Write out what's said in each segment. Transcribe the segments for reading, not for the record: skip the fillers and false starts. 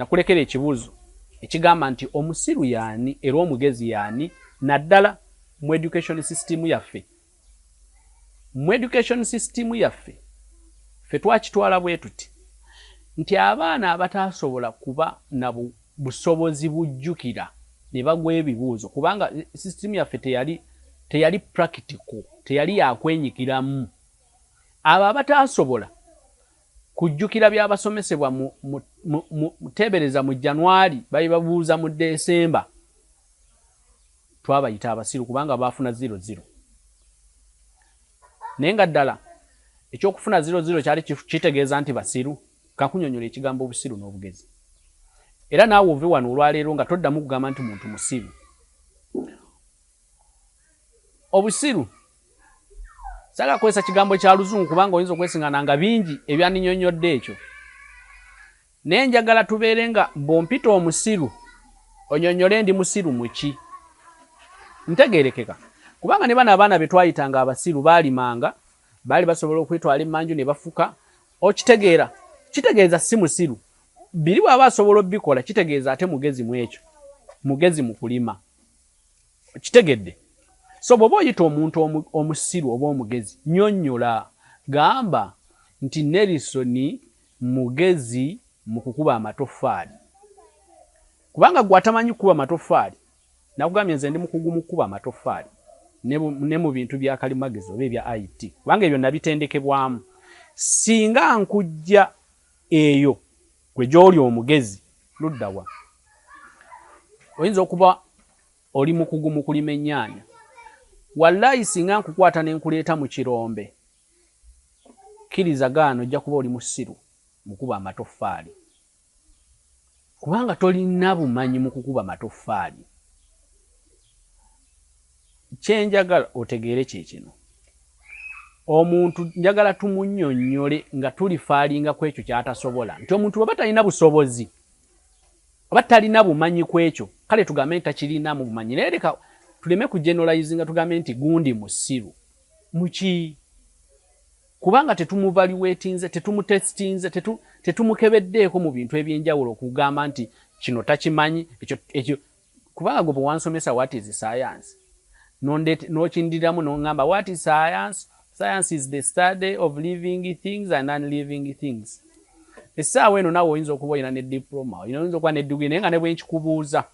nakulekera ekibuuzo ekigamba nti omusiru yaani era omugezi yaani naddala mu education system yaffe. Mu education system yaffe ffe twakitwala bwe tuti nti abaana abatasobola kuba na busobozi bujjukira ne bagwa ebibuuzo kubanga system yaffe teyali practical, teyali yakwenyikiramu. Abo abatasobola kujjukira byabasomesebwa mutebereza mu January bali babuuza mu December, twabayita abasiru kubanga baafuna 00. Nenga ddala ekyokufuna 00 kyali kitegeeza nti basiru. Kakunyonyola ekigambo obusiru n'obugezi. Era naawe ove wano olwaleero nga toddamu kugamba nti muntu musiru. Obusiru saga kwesa kigambo kya luzungu kubanga oyinza okwesiŋŋana nga bingi ebyandinyonyodde ekyo. Naye njagala tubeere nga bw'ompita omusiru onyonyole ndi musiru muki. Ntegeerekeka kubanga ne bano abaana be twayitanga abasiru baalimanga, baali basobola okwetwala emmanju ne bafuka. Okitegeera kitegeeza si musiru. Biri bw'aba asobola obbikola kitegeeza ate mugezi mu ekyo, mugezi mu kulima. Kitegedde. So bw'oba oyita omuntu omusiru oba omugezi, nnyonnyola, gamba nti Nelson mugezi mu kukuba amatoffaali. Kubanga gwe atamanyi kukuba amatoffaali, nakugambye nze ndi mukugu mu kukuba amatoffaali ne mu bintu bya kalimagezi oba ebya IT. Kubanga ebyo nabitendekebwamu. Singa nkujja eyo gwe gy'oli omugezi luddawa, oyinza okuba oli mukugu mu kulima ennyaanya. Wallahi singa nkukwata ne nkuleeta mu kirombe, kkiriza gaano ojja kuba oli musiru mu kukuba amatoffaali. Kubanga tolina bumanyi mu kukuba amatoffaali. Kyenjagala otegeere kye kino. Omuntu njagala tumunnyonnyole nga tulifaalinga ku ekyo ky'atasobola. Nti omuntu bw'aba talina busobozi, oba talina bumanyi ku ekyo, kale tugambe nti takirinamu bumanyi. Naye leka tuleme ku generalizinga tugambe nti gundi musiru. Muki? Kubanga tetumuvaluatinze, tetumutestinze, tetumukebeddeeko mu bintu eby'enjawulo okugamba nti kino takimanyi ekyo. Kubanga gwe bwe wansomesa what is science, n'okindiramu n'ongamba what is science? Science is the study of living things and non-living things. Essaawa eno naawe oyinza okuba olina ne diploma, oyinza okuba ne degree, naye nga ne bwe nkikubuuza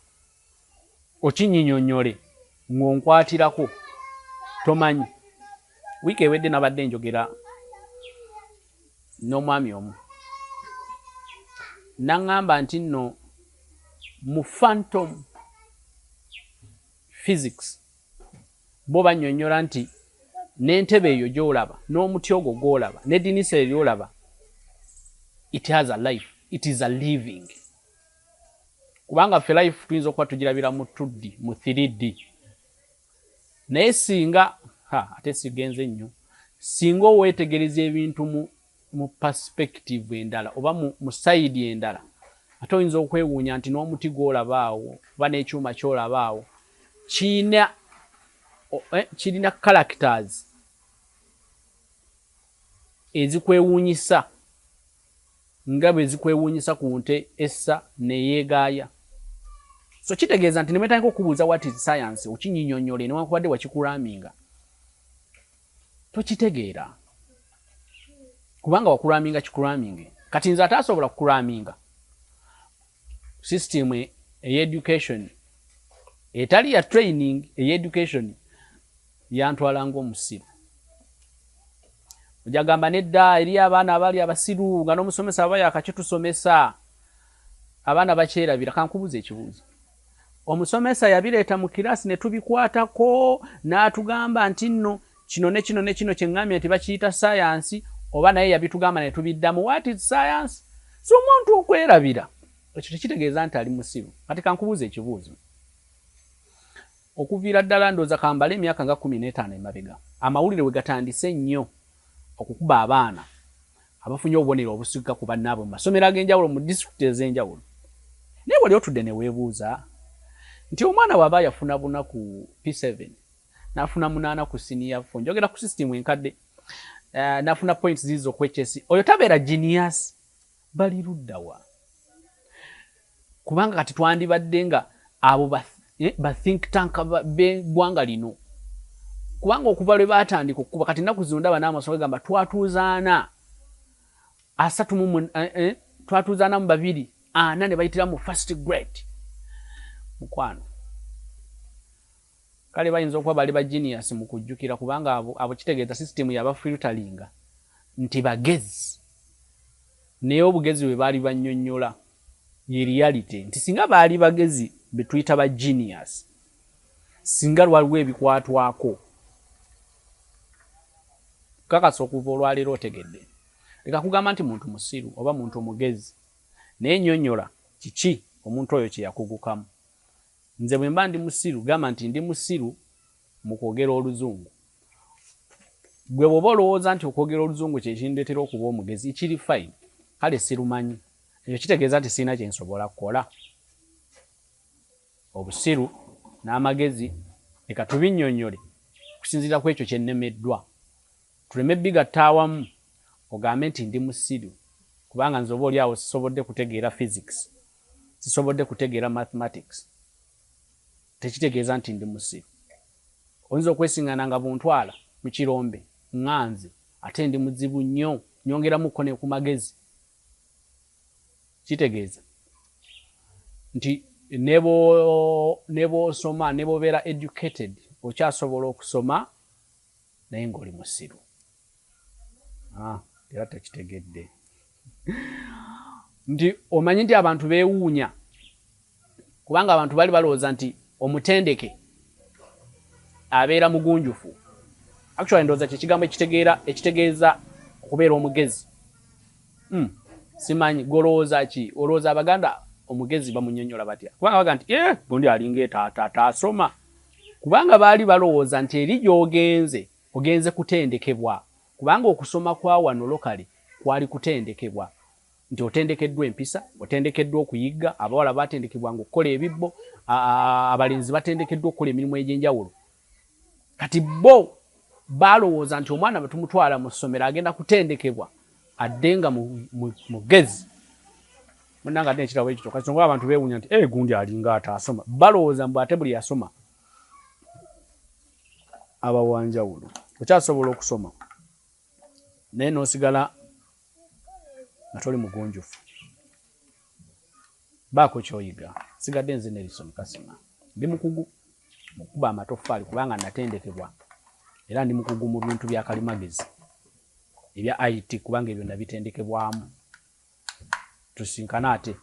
okinnyonnyole ng'onkwatirako tomanyi. Wiiki ewedde nabadde njogera n'omwami omu. Naŋŋamba nti nno mu phantom physics bo bannyonnyola nti n'entebe eyo gy'olaba, n'omuti ogwo gw'olaba, n'eddinisa ery'olaba, it has a life, it is a living. Kubanga ffe life tuyinza okuba tugirabira mu 2D, mu 3D. Naye singa, ate sigenze nnyo, singa oweetegereza ebintu mu perspective endala oba mu side endala, ate oyinza okwewuunya nti n'omuti gw'olaba awo oba n'ekyuma ky'olaba awo kirina characters ezikwewuunyisa nga bwe zikwewuunyisa ku nte essa neyeegaaya. So kitegeeza nti nemetandika okubuuza what is science, okinnyonnyole newankubadde wakikulaminga, tokitegeera kubanga wakulaminga kikulaminge. Kati nze ataasobola kukulaminga system ey'education etali ya training ey'education yantwala ng'omusiru. Ojagamba nedda eri abaana abali abasiru nga n'omusomesa aba yakakitusomesa, abaana bakyerabira. Kankubuuza ekibuuzo. Omusomesa yabireeta mu kirasi ne tubikwatako n'atugamba nti nno kino ne kino ne kino kye ŋŋambye nti bakiyita science, oba naye yabitugamba ne tubiddamu what is science? So omuntu okwerabira ekyo tekitegeeza nti ali musiru. Kati kankubuuza ekibuuzo. Okuviira ddala ndooza kambala emyaka nga 15 emabega, amawulire we gatandise nnyo okukuba abaana abafunye obubonero obusukka ku bannaabwe mu masomero ag'enjawulo mu disitulikiti ez'enjawulo. Naye wali otudde ne weebuuza nti omwana bw'aba yafuna buna ku P7 n'afuna 8 ku senior 4, njogera ku system enkadde, n'afuna points zizo ku HSC, oyo tabeera genius. Bali luddawa? kubanga kati twandibadde nga abo ba think tank b'eggwanga lino, kubanga okuva lwe baatandika okukuba kati nnaku zino ndaba n'amasomero gamba twatuuzaana 2 ana ne bayitira mu first grade. Mukwano kale bayinza okuba bali ba genius mu kujjukira, kubanga abo kitegeeza system yaba filteringa nti bagezi, naye obugezi bwe baali bannyonnyola ye reality nti singa baali bagezi be tuyita ba genius, singa lwaliwo ebikwatwako kakasa okuva olwaleero otegedde. Leka kugamba nti muntu musiru oba muntu omugezi, naye nnyonnyola kiki omuntu oyo kye yakugukamu. Nze bwe mba ndi musiru gamba nti ndi musiru mu kwogera Oluzungu. Gwe bw'oba olowooza nti okwogera Oluzungu kye kindeetera okuba omugezi, kiri fine, kale sirumanyi. Ekyo kitegeeza nti sirina kye nsobola kukola. Obusiru n'amagezi leka tubinnyonnyole okusinziira ku ekyo kye nnemeddwa. Tuleme bigatta awamu ogambe nti ndi musiru kubanga nze oba oli awo sisobodde kutegeera physics, sisobodde kutegeera mathematics, tekitegeeza nti ndi musiru. Oyinza okwesiŋŋana nga buntwala mu kirombe ŋŋanze ate ndi muzibu nnyo, nyongeramuko ne ku magezi. Kitegeeza nti nebosoma nebobeera educated okyasobola okusoma naye ng'oli musiru. Era tekitegedde nti omanyi nti abantu beewuunya kubanga abantu bali balowooza nti omutendeke abeera mugunjufu. Actually ndowooza kyekigambo ekitegeeza okubeera omugezi. Simanyi golowooza ki? Olowooza Abaganda omugezi bamunnyonnyola batya? Kubanga baga nti gundi alinga taata asoma. Kubanga baali balowooza nti eri gy'ogenze ogenze kutendekebwa, kubanga okusoma kwa wano lokale kwali kutendekebwa, nti otendekeddwa empisa, otendekeddwa okuyigga, abawala batendekebwanga okukola ebibbo, abalenzi batendekeddwa okukola emirimu egy'enjawulo. Kati bo balowooza nti omwana bwe tumutwala mu ssomero agenda kutendekebwa adde nga mugezi. Munnanga ate ekirabo ekyo kati songa abantu beewuunya nti gundi alinga ataasoma. Balowooza mbu ate buli yasoma aba wanjawulo. Okyasobola okusoma naye n'osigala nga toli mugunjufu. Baako ky'oyiga. Sigadde nze Nelson Kasima. Ndi mukugu mu kuba amatoffaali kubanga natendekebwa, era ndi mukugu mu bintu bya kalimagezi ebya IT kubanga ebyo nabitendekebwamu. Tusinkana ate.